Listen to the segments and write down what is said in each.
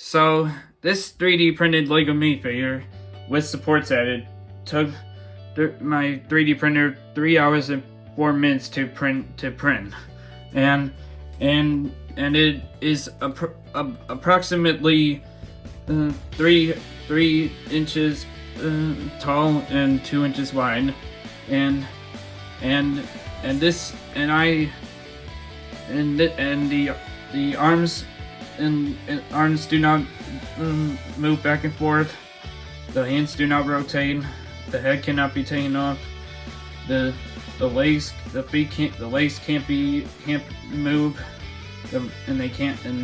So this 3D printed Lego minifigure with supports added took my 3D printer 3 hours and 4 minutes to print, and it is approximately 3 inches tall and 2 inches wide, and the arms and arms do not move back and forth. The hands do not rotate. The head cannot be taken off. The legs, the feet can't. The legs can't move. And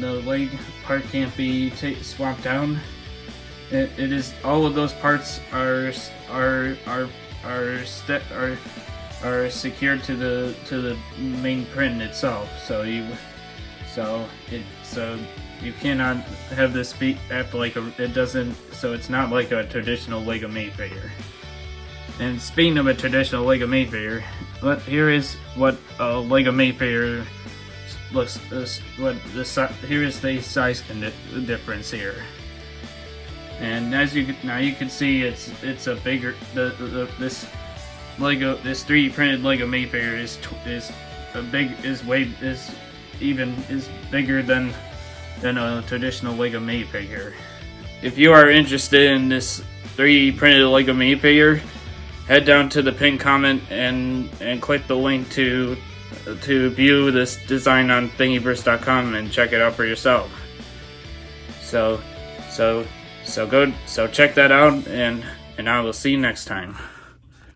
the leg part can't be swapped down. It is all of those parts are secured to the main print itself. So you cannot have this act like it doesn't. So it's not like a traditional Lego minifigure. And speaking of a traditional Lego minifigure, here is what a Lego minifigure looks. Here is the size difference here. And as you can see, it's a bigger this 3D printed Lego minifigure is bigger than a traditional Lego minifigure. If you are interested in this 3D printed Lego minifigure, head down to the pinned comment and click the link to view this design on thingiverse.com and check it out for yourself. So check that out, and I will see you next time.